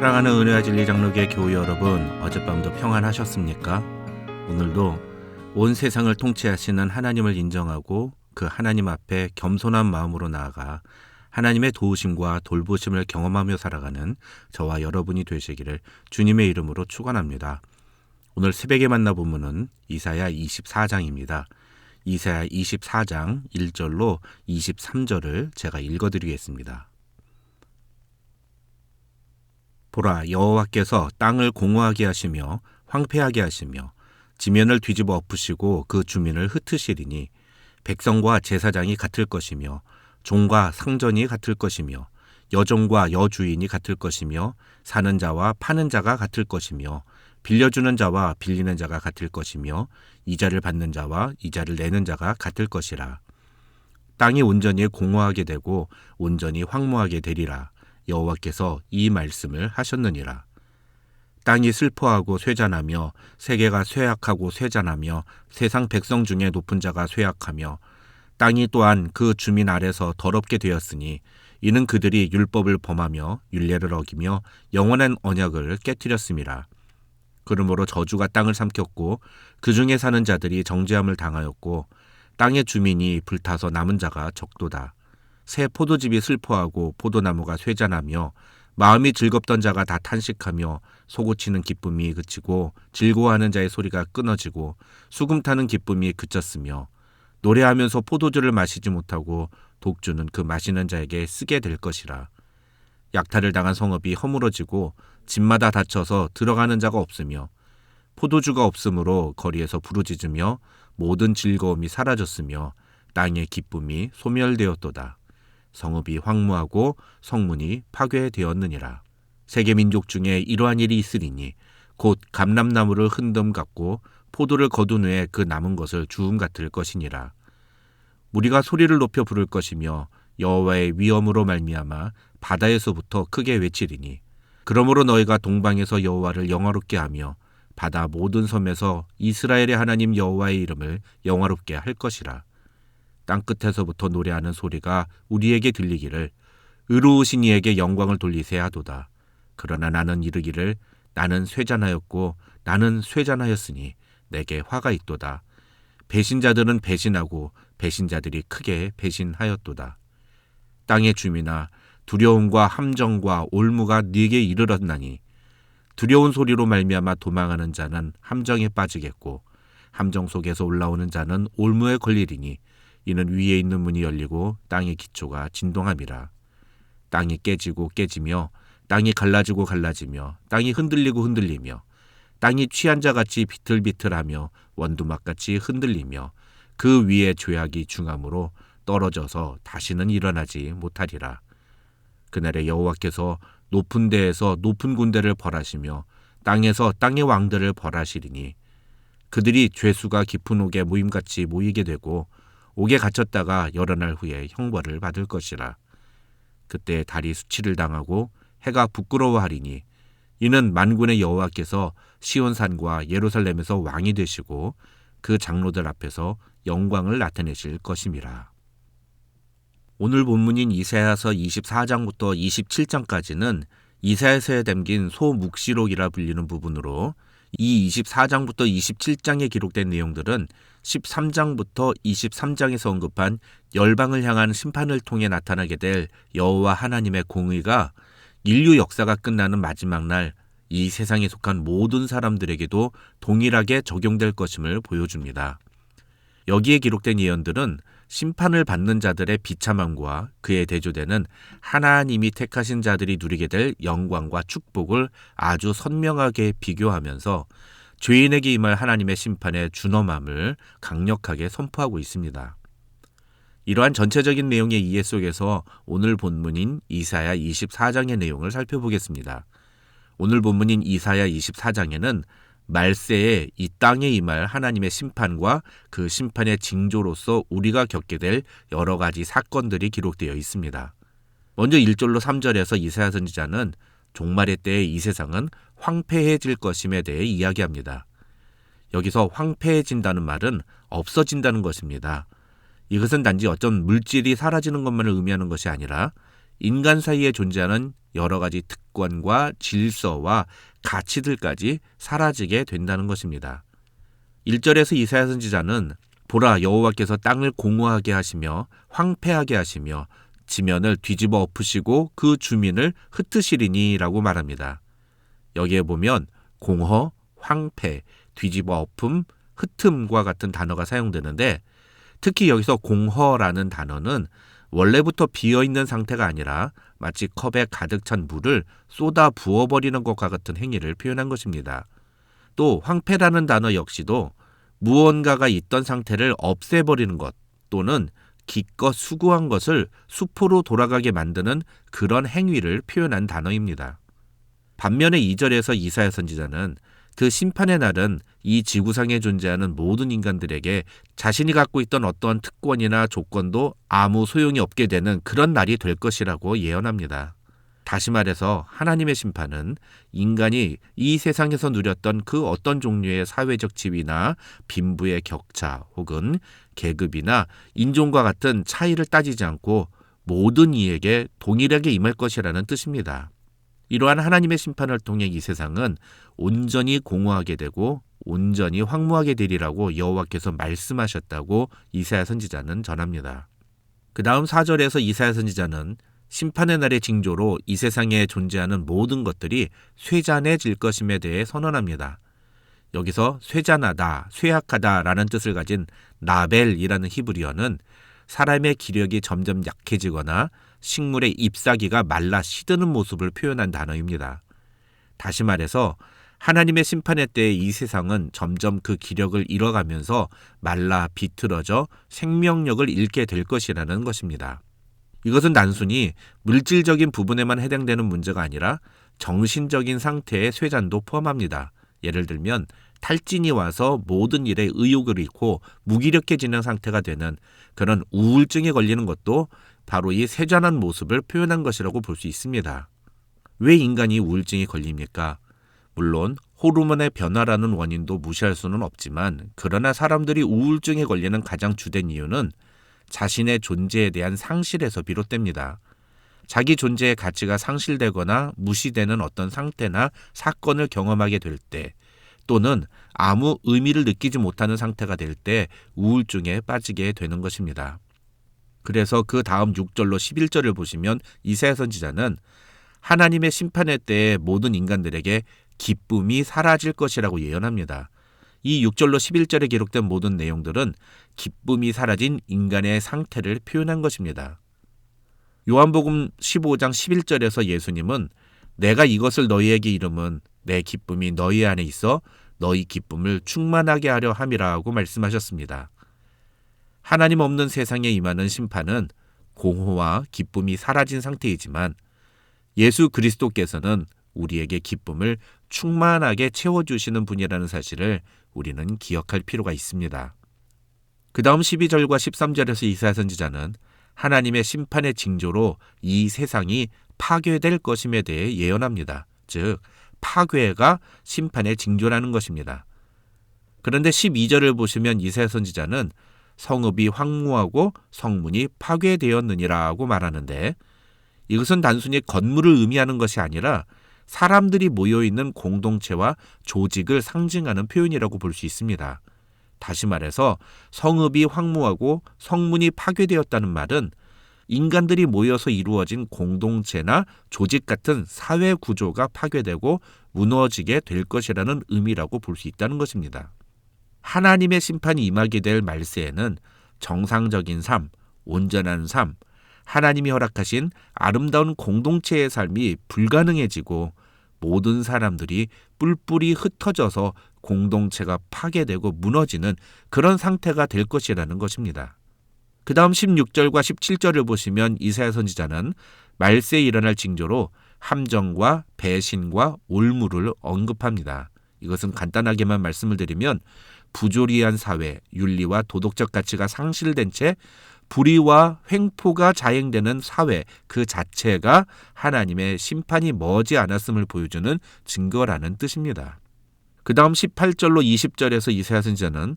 사랑하는 은혜와 진리 장로교회 교우 여러분, 어젯밤도 평안하셨습니까? 오늘도 온 세상을 통치하시는 하나님을 인정하고 그 하나님 앞에 겸손한 마음으로 나아가 하나님의 도우심과 돌보심을 경험하며 살아가는 저와 여러분이 되시기를 주님의 이름으로 축원합니다. 오늘 새벽에 만나보면은 이사야 24장입니다. 이사야 24장 1절로 23절을 제가 읽어드리겠습니다. 보라, 여호와께서 땅을 공허하게 하시며 황폐하게 하시며 지면을 뒤집어 엎으시고 그 주민을 흩으시리니 백성과 제사장이 같을 것이며 종과 상전이 같을 것이며 여종과 여주인이 같을 것이며 사는 자와 파는 자가 같을 것이며 빌려주는 자와 빌리는 자가 같을 것이며 이자를 받는 자와 이자를 내는 자가 같을 것이라. 땅이 온전히 공허하게 되고 온전히 황무하게 되리라. 여호와께서 이 말씀을 하셨느니라. 땅이 슬퍼하고 쇠잔하며 세계가 쇠약하고 쇠잔하며 세상 백성 중에 높은 자가 쇠약하며 땅이 또한 그 주민 아래서 더럽게 되었으니 이는 그들이 율법을 범하며 율례를 어기며 영원한 언약을 깨뜨렸음이라. 그러므로 저주가 땅을 삼켰고 그 중에 사는 자들이 정죄함을 당하였고 땅의 주민이 불타서 남은 자가 적도다. 새 포도즙이 슬퍼하고 포도나무가 쇠잔하며 마음이 즐겁던 자가 다 탄식하며 솟구치는 기쁨이 그치고 즐거워하는 자의 소리가 끊어지고 수금 타는 기쁨이 그쳤으며 노래하면서 포도주를 마시지 못하고 독주는 그 마시는 자에게 쓰게 될 것이라. 약탈을 당한 성읍이 허물어지고 집마다 닫혀서 들어가는 자가 없으며 포도주가 없으므로 거리에서 부르짖으며 모든 즐거움이 사라졌으며 땅의 기쁨이 소멸되었도다. 성읍이 황무하고 성문이 파괴되었느니라. 세계 민족 중에 이러한 일이 있으리니 곧 감람나무를 흔듦 같고 포도를 거둔 후에 그 남은 것을 주움 같을 것이니라. 무리가 소리를 높여 부를 것이며 여호와의 위엄으로 말미암아 바다에서부터 크게 외치리니 그러므로 너희가 동방에서 여호와를 영화롭게 하며 바다 모든 섬에서 이스라엘의 하나님 여호와의 이름을 영화롭게 할 것이라. 땅끝에서부터 노래하는 소리가 우리에게 들리기를 의로우신 이에게 영광을 돌리세 하도다. 그러나 나는 이르기를 나는 쇠잔하였고 나는 쇠잔하였으니 내게 화가 있도다. 배신자들은 배신하고 배신자들이 크게 배신하였도다. 땅의 주민아, 두려움과 함정과 올무가 네게 이르렀나니 두려운 소리로 말미암아 도망하는 자는 함정에 빠지겠고 함정 속에서 올라오는 자는 올무에 걸리리니 이는 위에 있는 문이 열리고 땅의 기초가 진동함이라. 땅이 깨지고 깨지며 땅이 갈라지고 갈라지며 땅이 흔들리고 흔들리며 땅이 취한 자같이 비틀비틀하며 원두막같이 흔들리며 그 위에 죄악이 중함으로 떨어져서 다시는 일어나지 못하리라. 그날에 여호와께서 높은 데에서 높은 군대를 벌하시며 땅에서 땅의 왕들을 벌하시리니 그들이 죄수가 깊은 옥에 모임같이 모이게 되고 옥에 갇혔다가 여러 날 후에 형벌을 받을 것이라. 그때 달이 수치를 당하고 해가 부끄러워하리니 이는 만군의 여호와께서 시온산과 예루살렘에서 왕이 되시고 그 장로들 앞에서 영광을 나타내실 것임이라. 오늘 본문인 이사야서 24장부터 27장까지는 이사야서에 담긴 소묵시록이라 불리는 부분으로 이 24장부터 27장에 기록된 내용들은 13장부터 23장에서 언급한 열방을 향한 심판을 통해 나타나게 될 여호와 하나님의 공의가 인류 역사가 끝나는 마지막 날 이 세상에 속한 모든 사람들에게도 동일하게 적용될 것임을 보여줍니다. 여기에 기록된 예언들은 심판을 받는 자들의 비참함과 그에 대조되는 하나님이 택하신 자들이 누리게 될 영광과 축복을 아주 선명하게 비교하면서 죄인에게 임할 하나님의 심판의 준엄함을 강력하게 선포하고 있습니다. 이러한 전체적인 내용의 이해 속에서 오늘 본문인 이사야 24장의 내용을 살펴보겠습니다. 오늘 본문인 이사야 24장에는 말세에 이 땅에 임할 하나님의 심판과 그 심판의 징조로서 우리가 겪게 될 여러 가지 사건들이 기록되어 있습니다. 먼저 1절로 3절에서 이사야 선지자는 종말의 때에 이 세상은 황폐해질 것임에 대해 이야기합니다. 여기서 황폐해진다는 말은 없어진다는 것입니다. 이것은 단지 어떤 물질이 사라지는 것만을 의미하는 것이 아니라 인간 사이에 존재하는 여러 가지 특권과 질서와 가치들까지 사라지게 된다는 것입니다. 1절에서 이사야 선지자는 보라 여호와께서 땅을 공허하게 하시며 황폐하게 하시며 지면을 뒤집어 엎으시고 그 주민을 흩으시리니 라고 말합니다. 여기에 보면 공허, 황폐, 뒤집어 엎음, 흩음과 같은 단어가 사용되는데 특히 여기서 공허라는 단어는 원래부터 비어있는 상태가 아니라 마치 컵에 가득 찬 물을 쏟아 부어버리는 것과 같은 행위를 표현한 것입니다. 또 황폐라는 단어 역시도 무언가가 있던 상태를 없애버리는 것 또는 기껏 수고한 것을 수포로 돌아가게 만드는 그런 행위를 표현한 단어입니다. 반면에 2절에서 이사야 선지자는 그 심판의 날은 이 지구상에 존재하는 모든 인간들에게 자신이 갖고 있던 어떠한 특권이나 조건도 아무 소용이 없게 되는 그런 날이 될 것이라고 예언합니다. 다시 말해서 하나님의 심판은 인간이 이 세상에서 누렸던 그 어떤 종류의 사회적 지위나 빈부의 격차 혹은 계급이나 인종과 같은 차이를 따지지 않고 모든 이에게 동일하게 임할 것이라는 뜻입니다. 이러한 하나님의 심판을 통해 이 세상은 온전히 공허하게 되고 온전히 황무하게 되리라고 여호와께서 말씀하셨다고 이사야 선지자는 전합니다. 그 다음 4절에서 이사야 선지자는 심판의 날의 징조로 이 세상에 존재하는 모든 것들이 쇠잔해질 것임에 대해 선언합니다. 여기서 쇠잔하다, 쇠약하다라는 뜻을 가진 나벨이라는 히브리어는 사람의 기력이 점점 약해지거나 식물의 잎사귀가 말라 시드는 모습을 표현한 단어입니다. 다시 말해서 하나님의 심판의 때에 이 세상은 점점 그 기력을 잃어가면서 말라 비틀어져 생명력을 잃게 될 것이라는 것입니다. 이것은 단순히 물질적인 부분에만 해당되는 문제가 아니라 정신적인 상태의 쇠잔도 포함합니다. 예를 들면 탈진이 와서 모든 일에 의욕을 잃고 무기력해지는 상태가 되는 그런 우울증에 걸리는 것도 바로 이 쇠잔한 모습을 표현한 것이라고 볼 수 있습니다. 왜 인간이 우울증에 걸립니까? 물론 호르몬의 변화라는 원인도 무시할 수는 없지만 그러나 사람들이 우울증에 걸리는 가장 주된 이유는 자신의 존재에 대한 상실에서 비롯됩니다. 자기 존재의 가치가 상실되거나 무시되는 어떤 상태나 사건을 경험하게 될 때 또는 아무 의미를 느끼지 못하는 상태가 될 때 우울증에 빠지게 되는 것입니다. 그래서 그 다음 6절로 11절을 보시면 이사야 선지자는 하나님의 심판의 때에 모든 인간들에게 기쁨이 사라질 것이라고 예언합니다. 이 6절로 11절에 기록된 모든 내용들은 기쁨이 사라진 인간의 상태를 표현한 것입니다. 요한복음 15장 11절에서 예수님은 내가 이것을 너희에게 이름은 내 기쁨이 너희 안에 있어 너희 기쁨을 충만하게 하려 함이라고 말씀하셨습니다. 하나님 없는 세상에 임하는 심판은 공허와 기쁨이 사라진 상태이지만 예수 그리스도께서는 우리에게 기쁨을 충만하게 채워주시는 분이라는 사실을 우리는 기억할 필요가 있습니다. 그 다음 12절과 13절에서 이사야 선지자는 하나님의 심판의 징조로 이 세상이 파괴될 것임에 대해 예언합니다. 즉 파괴가 심판의 징조라는 것입니다. 그런데 12절을 보시면 이사야 선지자는 성읍이 황무하고 성문이 파괴되었느니라고 말하는데 이것은 단순히 건물을 의미하는 것이 아니라 사람들이 모여있는 공동체와 조직을 상징하는 표현이라고 볼 수 있습니다. 다시 말해서 성읍이 황무하고 성문이 파괴되었다는 말은 인간들이 모여서 이루어진 공동체나 조직 같은 사회 구조가 파괴되고 무너지게 될 것이라는 의미라고 볼 수 있다는 것입니다. 하나님의 심판이 임하게 될 말세에는 정상적인 삶, 온전한 삶, 하나님이 허락하신 아름다운 공동체의 삶이 불가능해지고 모든 사람들이 뿔뿔이 흩어져서 공동체가 파괴되고 무너지는 그런 상태가 될 것이라는 것입니다. 그 다음 16절과 17절을 보시면 이사야 선지자는 말세에 일어날 징조로 함정과 배신과 올무를 언급합니다. 이것은 간단하게만 말씀을 드리면 부조리한 사회, 윤리와 도덕적 가치가 상실된 채 불의와 횡포가 자행되는 사회 그 자체가 하나님의 심판이 머지 않았음을 보여주는 증거라는 뜻입니다. 그 다음 18절로 20절에서 이사야 선지자는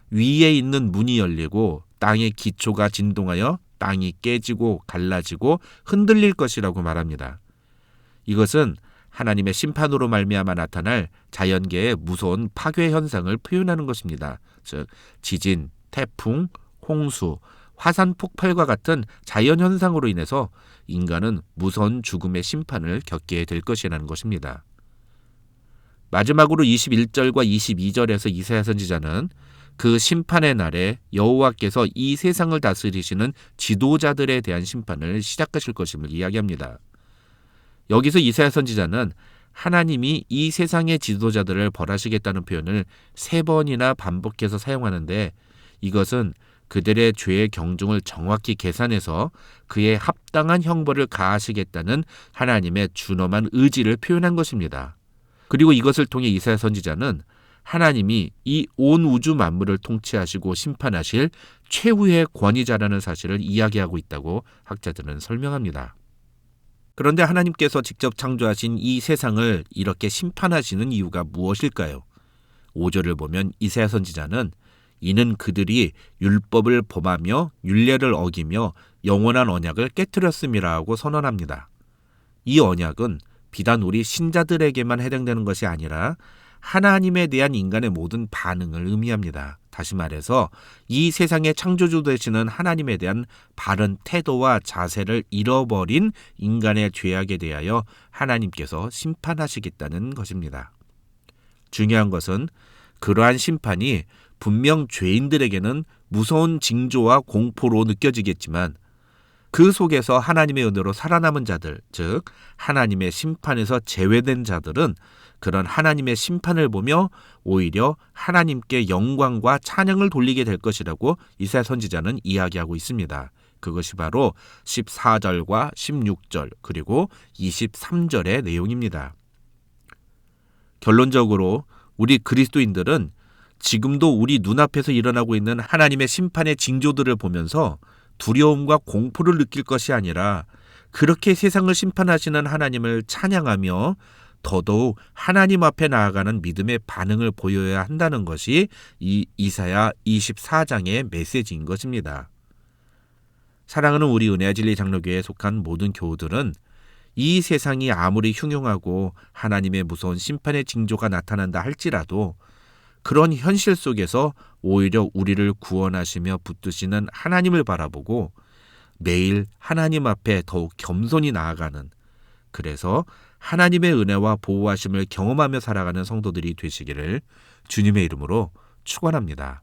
위에 있는 문이 열리고 땅의 기초가 진동하여 땅이 깨지고 갈라지고 흔들릴 것이라고 말합니다. 이것은 하나님의 심판으로 말미암아 나타날 자연계의 무서운 파괴 현상을 표현하는 것입니다. 즉 지진, 태풍, 홍수, 화산 폭발과 같은 자연 현상으로 인해서 인간은 무서운 죽음의 심판을 겪게 될 것이라는 것입니다. 마지막으로 21절과 22절에서 이사야 선지자는 그 심판의 날에 여호와께서 이 세상을 다스리시는 지도자들에 대한 심판을 시작하실 것임을 이야기합니다. 여기서 이사야 선지자는 하나님이 이 세상의 지도자들을 벌하시겠다는 표현을 3번이나 반복해서 사용하는데, 이것은 그들의 죄의 경중을 정확히 계산해서 그에 합당한 형벌을 가하시겠다는 하나님의 준엄한 의지를 표현한 것입니다. 그리고 이것을 통해 이사야 선지자는 하나님이 이 온 우주 만물을 통치하시고 심판하실 최후의 권위자라는 사실을 이야기하고 있다고 학자들은 설명합니다. 그런데 하나님께서 직접 창조하신 이 세상을 이렇게 심판하시는 이유가 무엇일까요? 5절을 보면 이사야 선지자는 이는 그들이 율법을 범하며 율례를 어기며 영원한 언약을 깨뜨렸음이라 하고 선언합니다. 이 언약은 비단 우리 신자들에게만 해당되는 것이 아니라 하나님에 대한 인간의 모든 반응을 의미합니다. 다시 말해서 이 세상의 창조주 되시는 하나님에 대한 바른 태도와 자세를 잃어버린 인간의 죄악에 대하여 하나님께서 심판하시겠다는 것입니다. 중요한 것은 그러한 심판이 분명 죄인들에게는 무서운 징조와 공포로 느껴지겠지만 그 속에서 하나님의 은혜로 살아남은 자들, 즉 하나님의 심판에서 제외된 자들은 그런 하나님의 심판을 보며 오히려 하나님께 영광과 찬양을 돌리게 될 것이라고 이사야 선지자는 이야기하고 있습니다. 그것이 바로 14절과 16절 그리고 23절의 내용입니다. 결론적으로 우리 그리스도인들은 지금도 우리 눈앞에서 일어나고 있는 하나님의 심판의 징조들을 보면서 두려움과 공포를 느낄 것이 아니라 그렇게 세상을 심판하시는 하나님을 찬양하며 더더욱 하나님 앞에 나아가는 믿음의 반응을 보여야 한다는 것이 이 이사야 24장의 메시지인 것입니다. 사랑하는 우리 은혜와 진리 장로교회에 속한 모든 교우들은 이 세상이 아무리 흉흉하고 하나님의 무서운 심판의 징조가 나타난다 할지라도 그런 현실 속에서 오히려 우리를 구원하시며 붙드시는 하나님을 바라보고 매일 하나님 앞에 더욱 겸손히 나아가는, 그래서 하나님의 은혜와 보호하심을 경험하며 살아가는 성도들이 되시기를 주님의 이름으로 축원합니다.